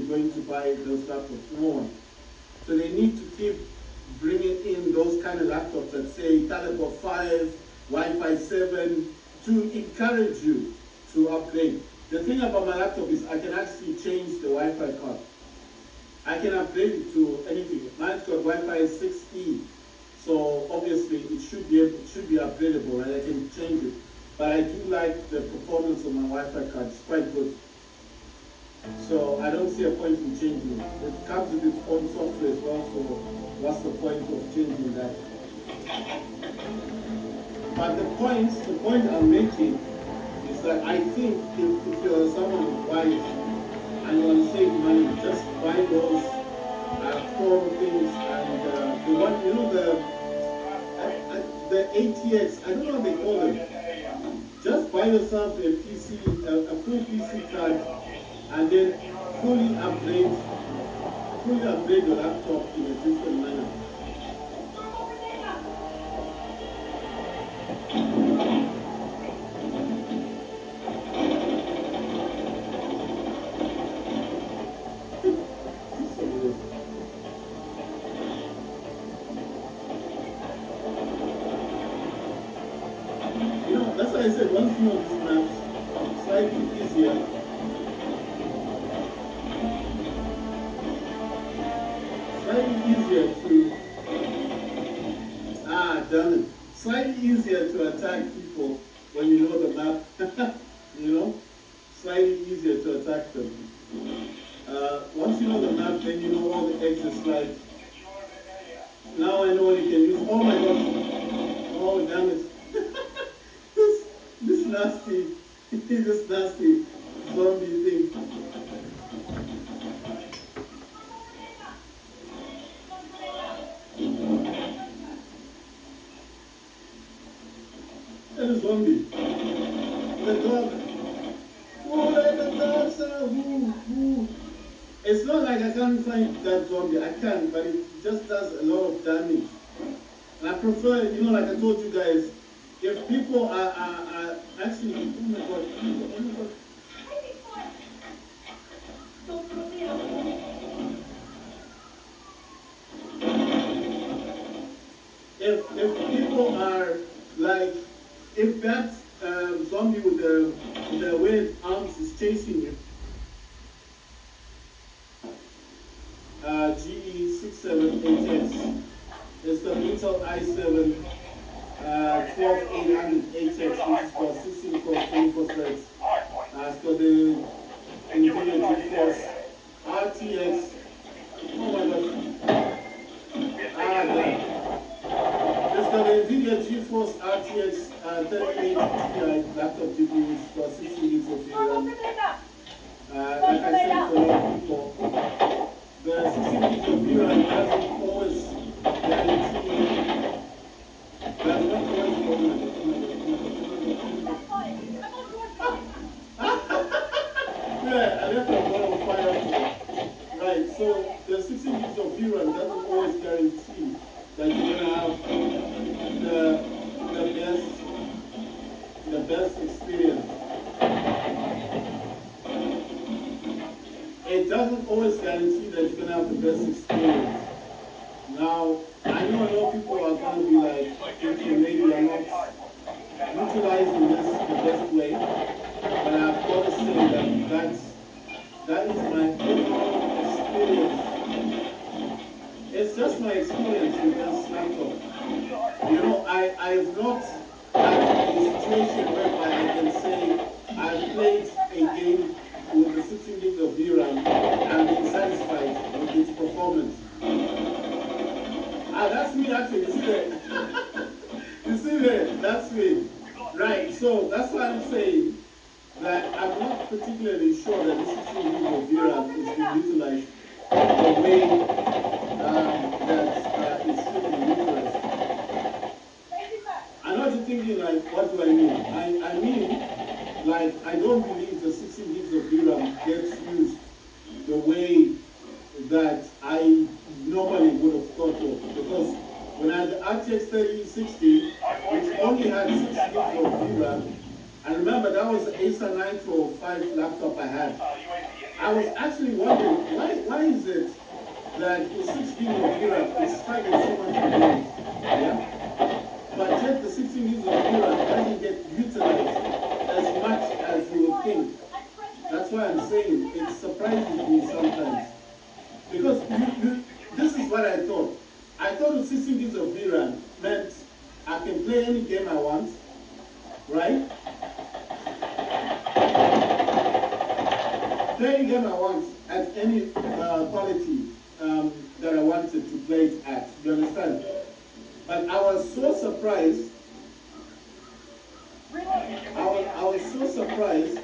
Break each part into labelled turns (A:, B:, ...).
A: going to buy those laptops. No one. So they need to keep bringing in those kind of laptops that say Thunderbolt 5, Wi-Fi 7 to encourage you to upgrade. The thing about my laptop is I can actually change the Wi-Fi card. I can upgrade it to anything. Mine's got Wi-Fi 6E, so obviously it should be upgradable, and I can change it. But I do like the performance of my Wi-Fi card. It's quite good. So I don't see a point in changing it. It comes with its own software as well, so what's the point of changing that? But the point I'm making is that I think if you're someone who buys and you want to save money, just buy those core things and the one, you know, the ATX, I don't know what they call them. Just buy yourself a PC, a full PC card, and then fully upgrade your laptop in a different manner. You know, that's why I said once you know these maps, slightly easier. Slightly easier to attack people when you know the map. You know, slightly easier to attack them. Once you know the map, then you know all the exits. Like now, I know what you can use. Oh my God! Oh damn it! this nasty zombie thing. A zombie. The dog. Oh, the dogs are. It's not like I can't find that zombie. I can, but it just does a lot of damage. And I prefer, you know, like I told you guys, if people are actually. Oh my God. Oh my God. If people are like, if that zombie with the weird arms is chasing you, GE67HX, it's the Intel i7 12800HX, which is for 16 cores, 24 threads. It's got the NVIDIA GeForce RTX. Oh my God. It's got the NVIDIA GeForce RTX 3860 laptop GPU, which is for 16 gigs of RAM. Like I said to a lot of people, the 16 gigs of RAM doesn't always guarantee. That's not always yeah, I left a ball of fire. Right, so the 16 gigs of VRAM doesn't always guarantee that you're gonna have the best experience. It doesn't always guarantee that you're gonna have the best experience. Now, I know a lot of people are gonna be like thinking maybe I'm not utilizing this the best way, but I've got to say that is my overall experience. It's just my experience with this laptop. You know, I've not had a situation whereby I can say I've played a game with the 16 gigs of VRAM and been satisfied with its performance. That's me actually, you see that? You see that? That's me. Right, so that's why I'm saying that I'm not particularly sure that this 16 gigs of VRAM is being utilized the way that it should be utilized. I know you're thinking like, what do I mean? I mean, like, I don't believe the 16 gigs of VRAM gets used the way that I normally would have thought of. Because when I had the RTX 3060, which only had 6 gigs of VRAM, and remember that was the Acer Nitro 5 laptop I had, I was actually wondering, why that the 16 gigs of VRAM is struggling so much in games. Yeah? But yet the 16 gigs of VRAM doesn't get utilized as much as you would think. That's why I'm saying it surprises me sometimes. Because this is what I thought. I thought the 16 gigs of VRAM meant I can play any game I want, right? Play any game I want at any quality that I wanted to play it at. You understand? But I was so surprised. I was so surprised.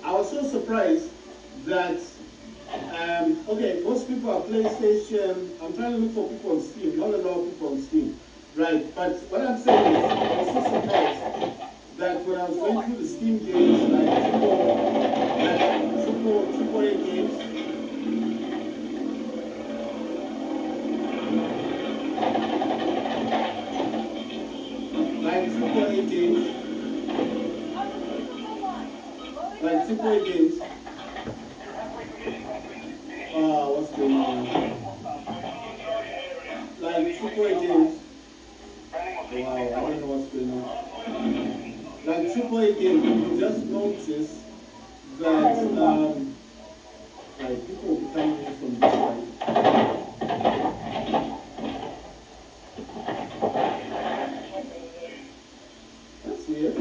A: I was so surprised that okay, most people are PlayStation. I'm trying to look for people on Steam. Not a lot of people on Steam, right? But what I'm saying is, I was so surprised that when I was going through the Steam games, like triple A games, like AAA games. What's going on? Like AAA games. Wow, I don't know what's going on. Like AAA games, you just notice that like people will be coming in from this side. That's weird.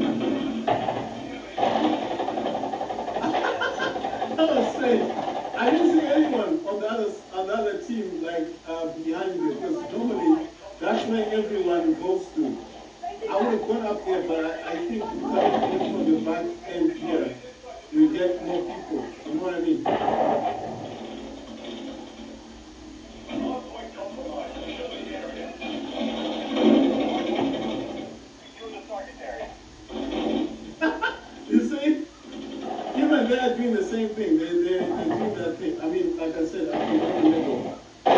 A: That was strange. I didn't see anyone on the other team like behind me, because normally that's where everyone goes to. I would have gone up there, but I think coming in from the back end here, you get more people. You know what I mean? You see? Even they are doing the same thing. They're doing that thing. I mean, like I said, I'm in the middle. Like,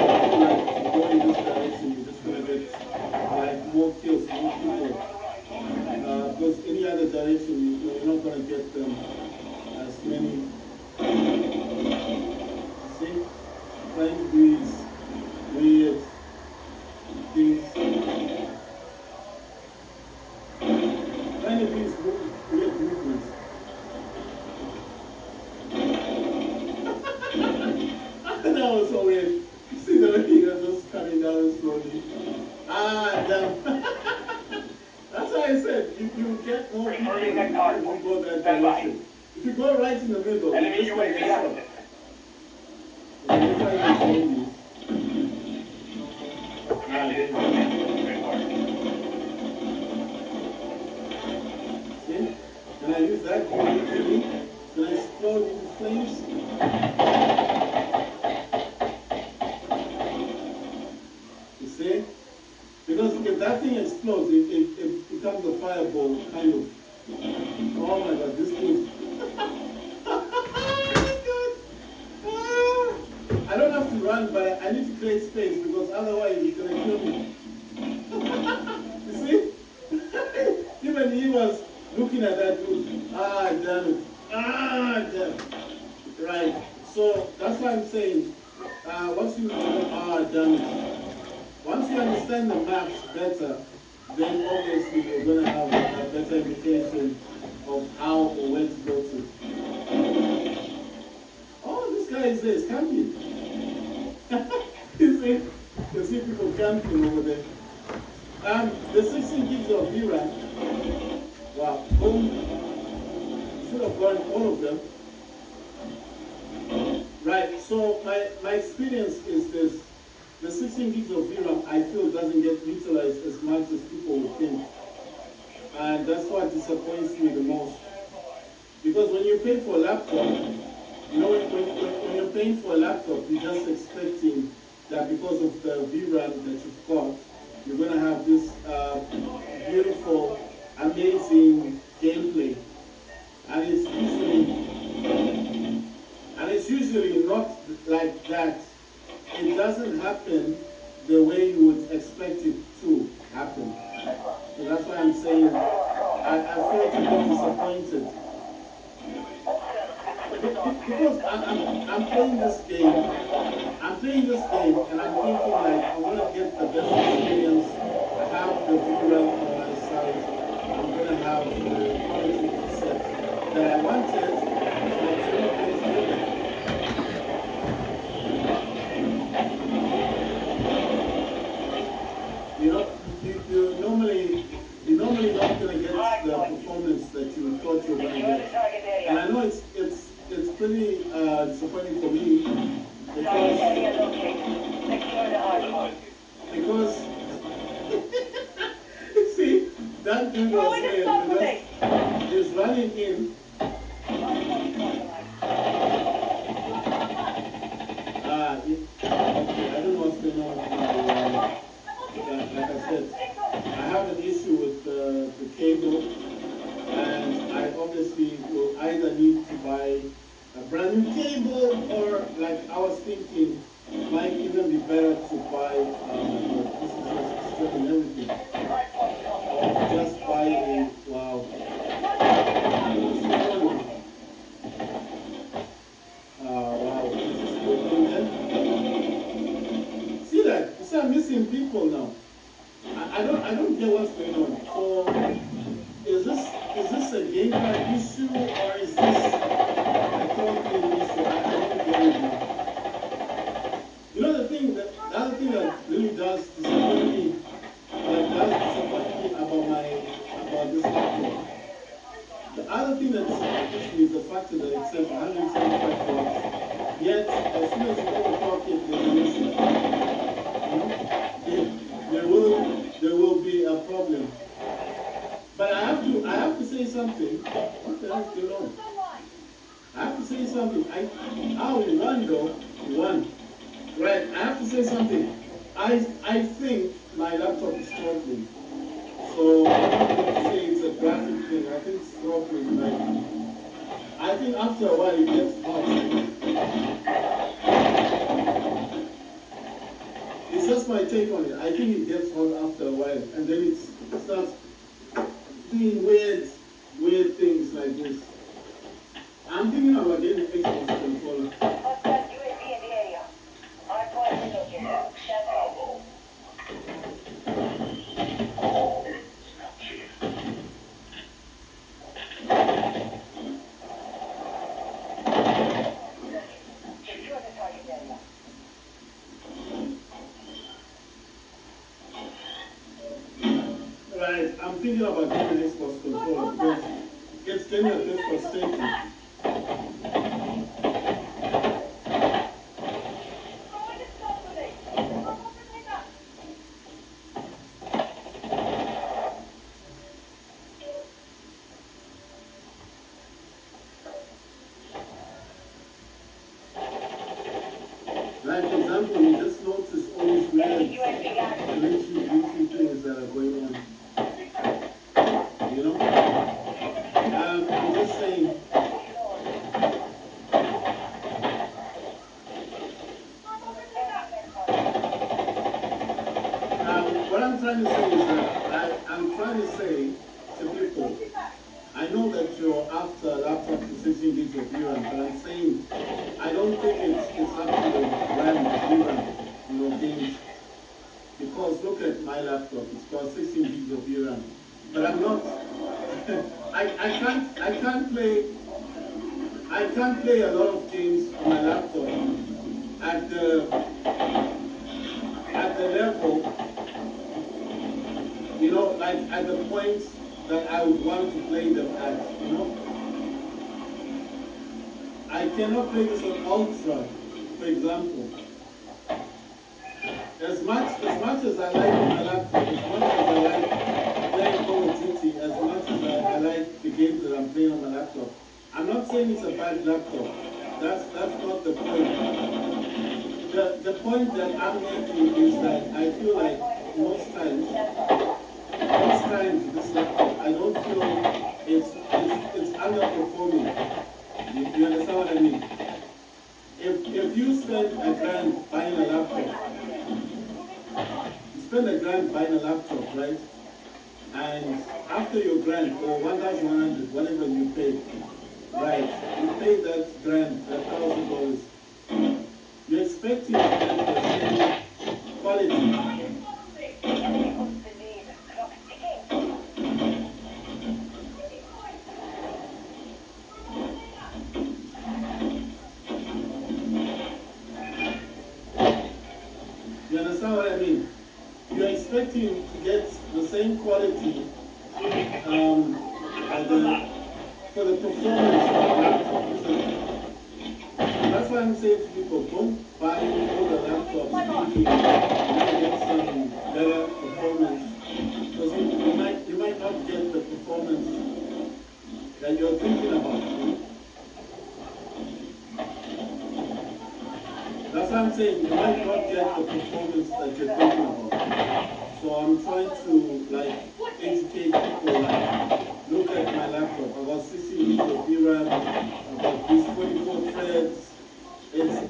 A: if you go in this direction, you're just going to get like more kills, more people. Because any other direction, you're not going to get them as many. See? Trying to do these weird things. Trying to do these weird movements. That was so weird. You see the way he was just coming down slowly. Damn. That's why I said you get more people if you go that direction. If you go right in the middle, you just like get shot. That's why I'm saying this. See? Can I use that? Can I explode into flames? You see? Because if that thing explodes, it becomes a fireball, kind of. Oh my god, this thing. I don't have to run, but I need to create space because otherwise it's going to kill me. You see? Even he was looking at that dude. Damn it. Damn. Right. So that's why I'm saying, once you, damn it. Once you understand the maps better, then obviously you're going to have a better indication of how or where to go to. Oh, this guy is there. It's camping. You see people camping over there. The 16 gigs of VRAM. Wow. Boom. Should have gone all of them. Right. So my experience is this. The 16 gigs of VRAM, I feel, doesn't get utilized as much as people would think. And that's what disappoints me the most. Because when you pay for a laptop, you know, when you're paying for a laptop, you're just expecting that because of the VRAM that you've got, you're going to have this beautiful, amazing gameplay. And it's usually not like that. It doesn't happen the way you would expect it to happen. So that's why I'm saying I feel to be disappointed. Because I'm playing this game playing this game and I'm thinking like I want to get the best experience. I have the VRAM on my side. I'm gonna have the quality set that I wanted. And I cannot get it. You know, you're normally not gonna get the performance that you thought you were gonna get. And I know it's pretty disappointing for me because see, that dude was there because he's running in. Okay, I don't know what's going on with like I said, I have an issue with the cable, and I obviously will either need to buy a brand new cable, or like I was thinking, might even be better to buy, this is just stripping everything, or just buy a, wow. Wow, this is good. See that? You start missing people now. I don't get what's going on. So is this a gamepad issue, or is this a company issue? I don't get it now. You know the other thing that really does disappoint me, about this laptop. The other thing that disappoints me is the fact that it says 175 watts. Yet as soon as you overclock it, there's an issue. There will be a problem. But I have to say something. What the hell is going on? I have to say something. I won though. One. Right, I have to say something. I think my laptop is struggling. So I'm not going to say it's a graphic thing. I think it's struggling. Like, I think after a while it gets hot. It's just my take on it. I think it gets hot after a while, and then it starts doing weird things like this. I'm thinking about getting an Xbox controller. Right, I'm thinking about getting an Xbox controller because it's getting a bit frustrating. Like, for example, you just notice all these weird glitchy things that are going on. You know? I'm just saying. What I'm trying to say is that I'm trying to say to people, I know that you're after a laptop to 16 gigs of VRAM, but I'm saying I don't think it's up to the RAM, VRAM, games. Because look at my laptop, it's got 16 gigs of VRAM. But I'm not I can't play a lot of games on my laptop at the level, like at the point that I would want to play them at, I cannot play this on Ultra, for example. As much as I like my laptop, as much as I like playing Call of Duty, as much as I like the games that I'm playing on my laptop, I'm not saying it's a bad laptop. That's not the point. The point that I'm making is that I feel like most times this laptop, I don't feel it's underperforming. You understand what I mean? If you spend $1,000 buying a laptop, buying a laptop, right? And after your grand or 1,100, whatever you pay, right? You pay that $1,000. You're expecting to get expecting to get the same quality for the performance of the laptop, isn't it? So that's why I'm saying to people, don't buy all the laptops thinking you're going to get some better performance. Because you might not get the performance that you're thinking about. That's what I'm saying. You might not get the performance that you're thinking about. So I'm trying to educate people. Look at my laptop. I got 16 gigs of VRAM. I got these 24 threads.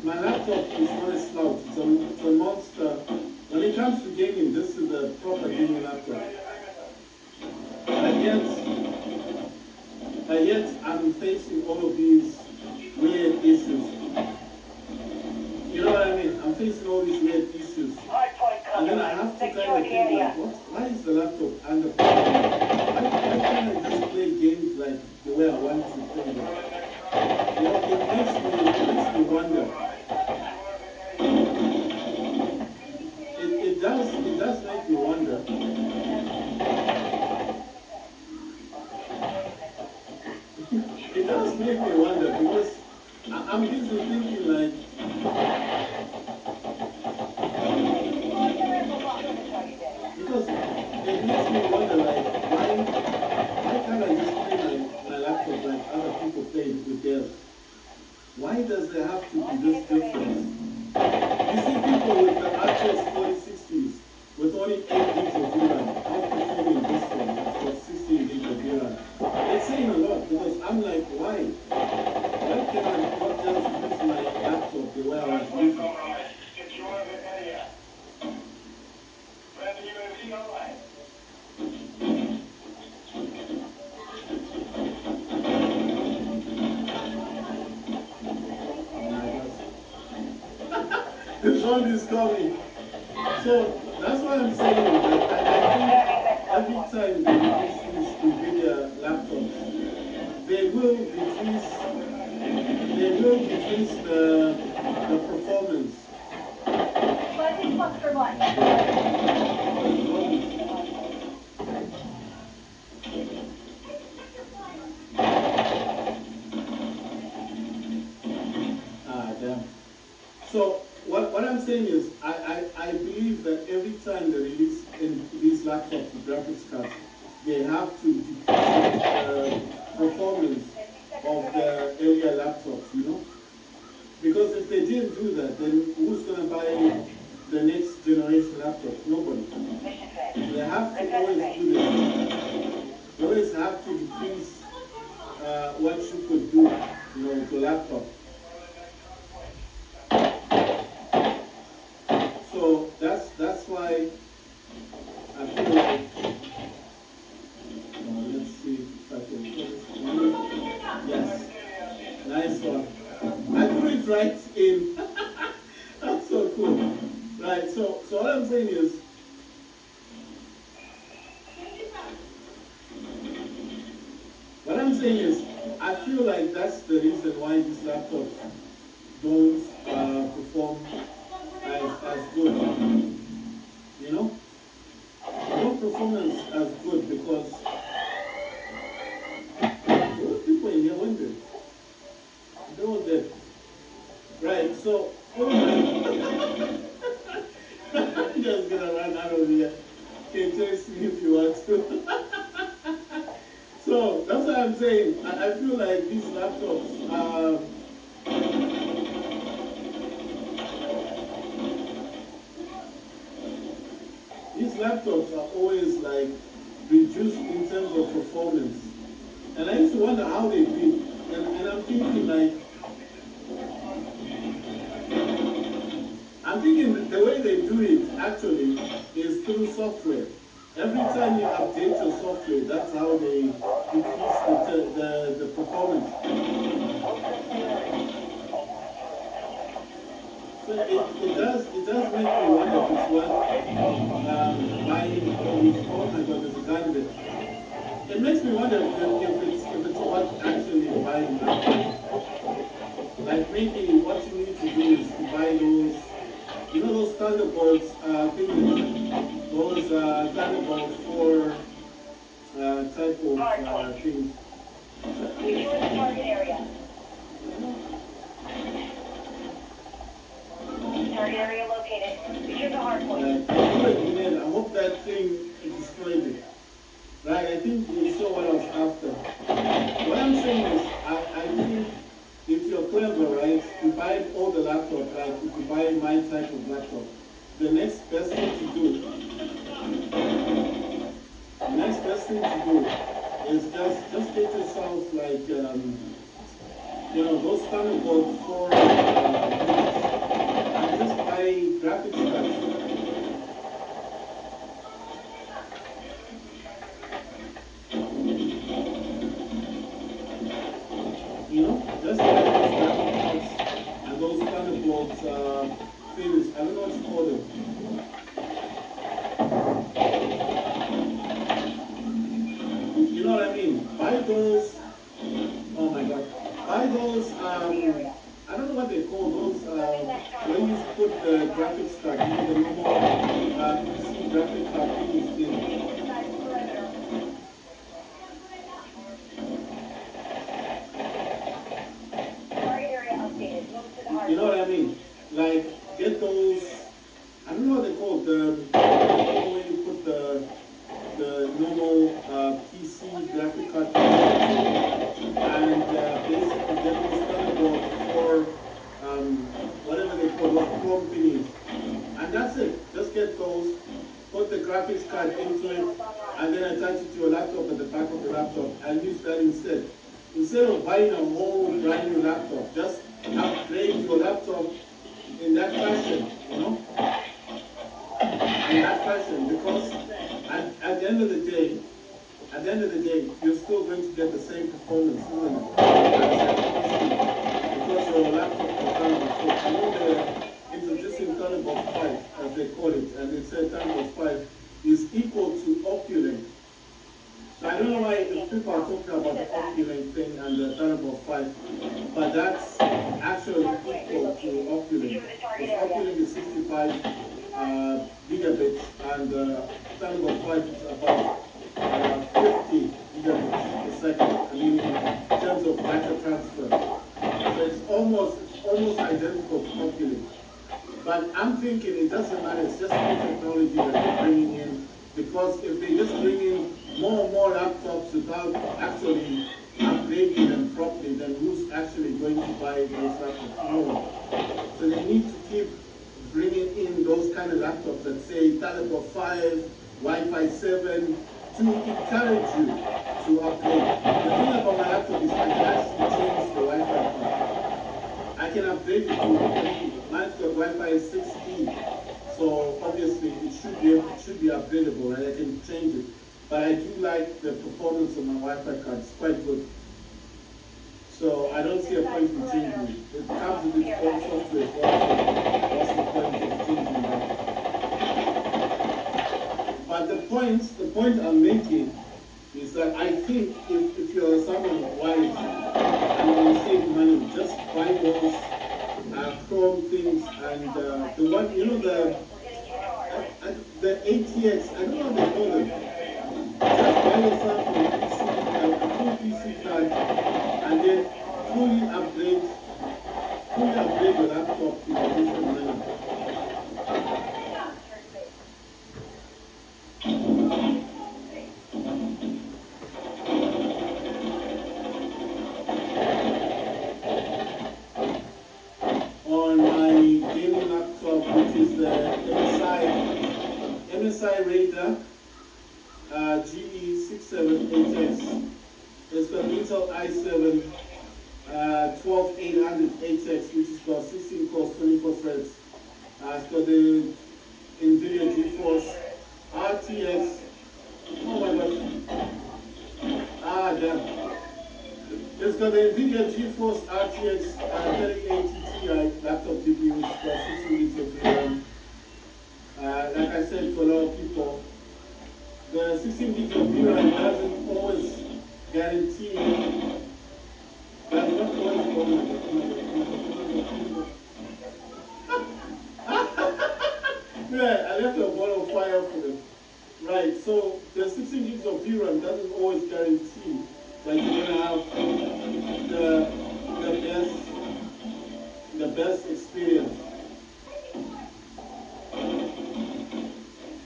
A: My laptop is not a slouch. It's a monster. When it comes to gaming, this is a proper gaming laptop. And yet I'm facing all of these weird issues. You know what I mean? I'm facing all these weird issues. And then I have to kind of think why is the laptop under power? Why can't I just play games like the way I want to play them? You know, it makes me wonder. It does make me wonder. It does make me wonder because I'm busy thinking because it makes me wonder why can't I just play my laptop like other people play with theirs? Why does there have to be this difference? You see people with the RTX 4060s with only 8 gigs of VRAM outperforming this one that's got 16 gigs of VRAM. It's saying a lot because I'm like, why? Why can I not just use my laptop the way I was using it? The sun is coming. So that's why I'm saying that I think every time they release these NVIDIA laptops, they will decrease the performance. Damn. So what I'm saying is, I believe that every time they release these laptops with graphics cards, they have to decrease the performance of the earlier laptops, you know? Because if they didn't do that, then who's going to buy the next generation laptops? Nobody. They have to always do this. They always have to decrease what you could do, you know, with a laptop. So that's why I feel like, let's see if I can put this in. Yes, nice one. I threw it right in. That's so cool. Right, so what I'm saying is, I feel like that's the reason why these laptops don't perform as good, you know? They don't perform as good because there were people in here wondering. They were dead. Right, so I'm just gonna run out of here. You can text me if you want to. So that's what I'm saying. I feel like these laptops are always like reduced in terms of performance. And I used to wonder how they do it. And I'm thinking the way they do it actually is through software. Every time you update your software, that's how they increase the performance. So it does make me wonder if it's worth buying all these. Oh my God, there's a guy there. It makes me wonder if it's worth actually buying that. Like maybe what you need to do is to buy those, you know, those Thunderbolts things. those Thunderbolt 4 type of things.
B: Secure the target area. Target area located. Secure the hard point.
A: I hope that thing destroyed it. Right, I think you saw what I was after. What I'm saying is, I think if you're clever, right, you buy all the laptop, like if you buy my type of laptop, the next best thing to do is just get yourself like, those Thunderbolt 4 and just buy graphics cards. Just buy those graphic cards and those Thunderbolt things. I don't know what you call them. You know what I mean? Buy those. Oh my God! Buy those. I don't know what they call those. When you put the graphics card, the normal PC graphic card things in. You know what I mean? Like, get those, I don't know what they call when you put the normal PC graphic card and basically get those Thunderbolt for whatever they call those Chrome thingies. And that's it. Just get those, put the graphics card into it, and then attach it to your laptop at the back of your laptop and use that instead. Instead of buying a whole brand new laptop, just upgrade your laptop in that fashion, because at the end of the day, you're still going to get the same performance, isn't it? Because your laptop is Thunderbolt 4. I know they're introducing Thunderbolt 5, as they call it, and they said Thunderbolt 5 is equal to Opulent. So I don't know why people are talking about the Opulent thing and the Thunderbolt 5, but that's actually equal to Opulent. Because Opulent is 65 gigabits and Thunderbolt 5 is about 50 gigabits per second. I mean, in terms of data transfer. So it's almost identical to Opulent. But I'm thinking it doesn't matter, it's just new technology that they're bringing in. Because if they just bring in more and more laptops without actually upgrading them properly, then who's actually going to buy those laptops? No. So they need to keep bringing in those kind of laptops that say Thunderbolt 5, Wi-Fi 7, to encourage you to upgrade. The thing about my laptop is I can actually change the Wi-Fi part. I can upgrade it to mine's got Wi-Fi 6E. So obviously it should be upgradable, and I can change it. But I do like the performance of my Wi-Fi card. It's quite good. So I don't see a point in changing it. It comes with its own software as well. So what's the point of changing that? But the point I'm making is that I think if you're someone wise and you want to save money, just buy those Chrome things and the one, the ATX, I don't know what they call them. Just buy yourself a full PC card and then fully upgrade your laptop in a different manner. On my gaming laptop, which is the MSI Raider GE67HX. It's got Intel i7 12800HX, which has got 16 cores, 24 threads. It's got the NVIDIA GeForce RTX. Oh my gosh. Damn. It's got the NVIDIA GeForce RTX 3080 Ti laptop GPU, which has got 16 gigs of RAM. Like I said to a lot of people, the 16 gigs of VRAM doesn't always guarantee, does not always yeah, I left a ball of fire for them. of VRAM doesn't always guarantee that you're gonna have the best experience.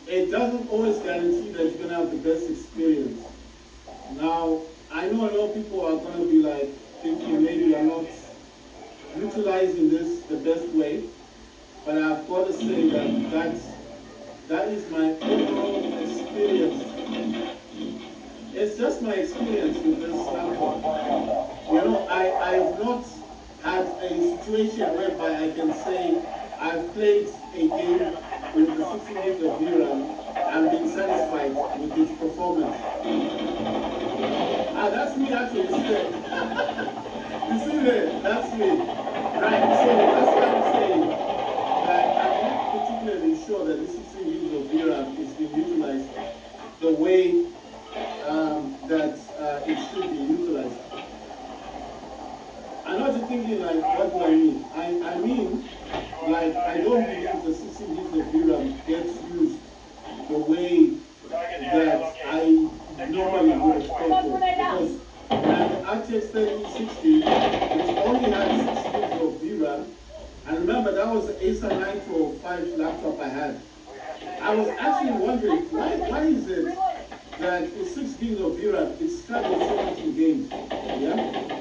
A: It doesn't always guarantee that you're gonna have the best experience. Now, I know a lot of people are gonna be like thinking maybe I'm not utilizing this the best way, but I've got to say that is my overall experience. It's just my experience with this laptop. You know, I've not had a situation whereby I can say I've played a game with the 16 gigs of VRAM and been satisfied with its performance. Ah, that's me actually, you see there? You see there? That's me. Right, so that's why I'm saying that I'm not particularly sure that the 16 gigs of VRAM is being utilized the way that it should be utilized. I know you're thinking like, what do I mean? I mean, like, I don't believe the 16 gigs of VRAM gets used the way that I normally would expect it. Because when I had the RTX 3060, which only had 6 gigs of VRAM, and remember that was the Acer Nitro 5 laptop I had. I was actually wondering, why is it that with 6 gigs of VRAM, it struggles so much in games? Yeah?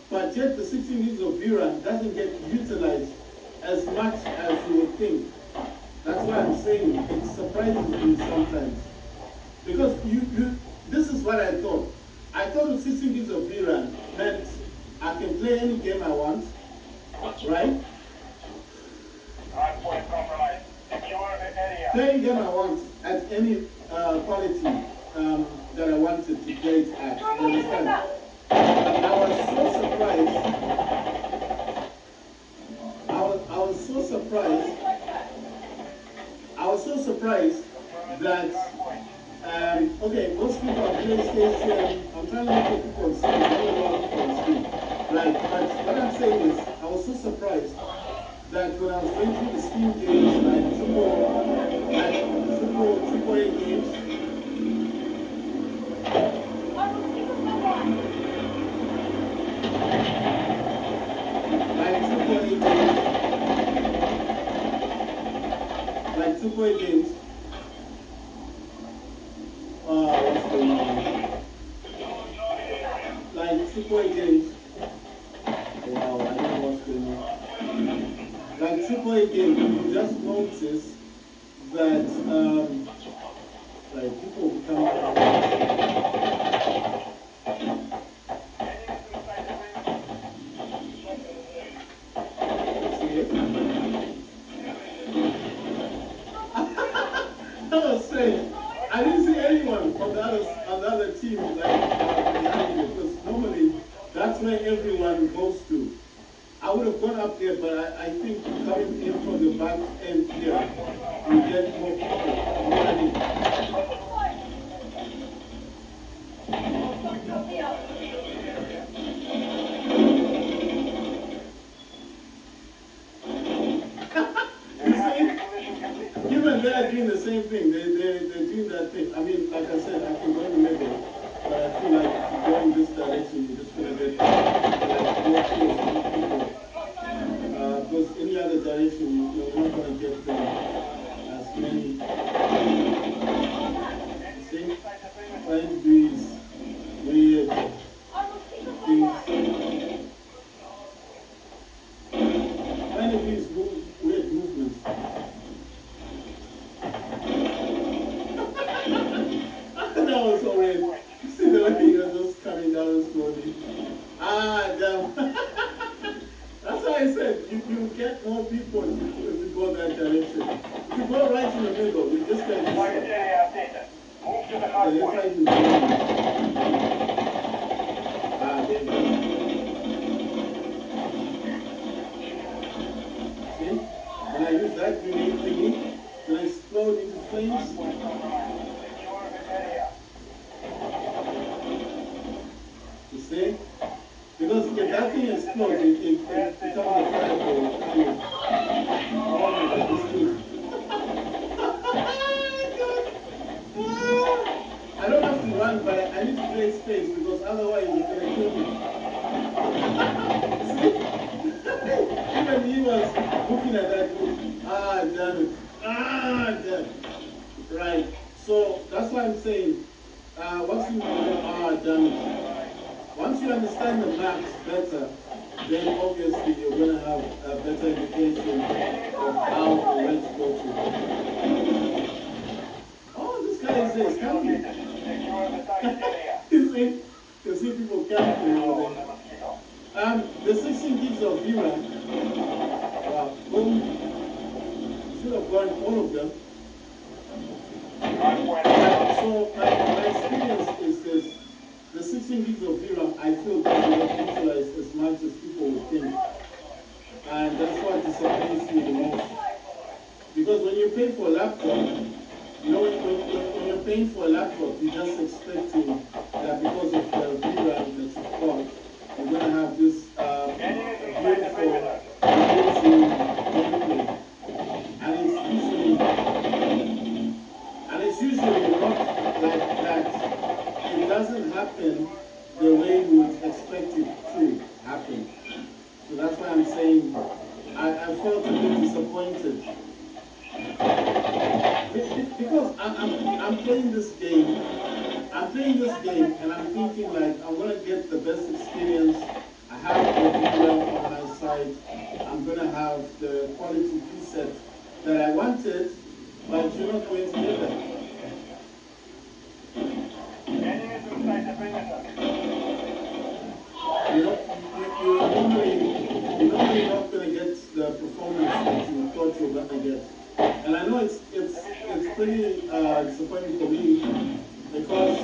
A: But yet the 16 gigs of VRAM doesn't get utilized as much as you would think. That's why I'm saying it surprises me sometimes. Because this is what I thought. I thought with 16 gigs of VRAM meant I can play any game I want, right? Play any game I want at any quality that I wanted to play it at. You understand? I was so surprised. I was so surprised that okay, most people are PlayStation. I'm trying to look at people on Steam. I don't know people on Steam. Right, but what I'm saying is I was so surprised that when I was going through the Steam games, like triple A games, like triple A games, what's going on? Like triple A games. Wow, I don't know what's going on. Like triple A game, you just notice that like people become see it? That was strange. I didn't see anyone on the other team like behind me, because normally that's where everyone goes to. I would have gone up there, but I think coming in from the back end here, you get more people. You know what I mean? You see? Even they are doing the same thing. They're doing that thing. I mean, like I said, I can go in the middle, but I feel like if you go in this direction, you're just going to get like more kills from people. Because any other direction, you're not going to get as many. You see? Trying to do these weird things. Trying to do these weird movements. That was so weird. You see the way you're just coming down slowly. Ah, damn. That's why I said you get more people if you go that direction. If you go right in the middle, you just get this. Ah, there you go. See? When I use that grenade thingy, when I explode into flames. You see? Because if that thing explodes, it becomes a fireball kind of. Oh my God, this thing. I don't have to run looking at that, damn it. Damn it. Right. So that's why I'm saying, once you, damn it. Once you understand the maps better, then obviously you're going to have a better indication of how or where to go to. Oh, this guy is there. He's camping. You see people camping over there. The 16 gigs of VRAM, boom, should have gone all of them. So my experience is this. The 16 gigs of VRAM, I feel doesn't get utilized as much as people would think. And that's what disappoints me the most. Because when you pay for a laptop, you know, when you're paying for a laptop, you're just expecting that because of the VRAM that you've got, you're going to have this beautiful gameplay. And it's usually not like that. It doesn't happen the way you would expect it to happen. So that's why I'm saying I felt a bit disappointed. Because I'm playing this game. I'm playing this game and I'm thinking like I'm going to get the best experience. I have the video on my side. I'm going to have the quality preset that I wanted, but you're not going to get that. You're normally not going to get the performance that you thought you were going to get. And I know it's pretty disappointing for me because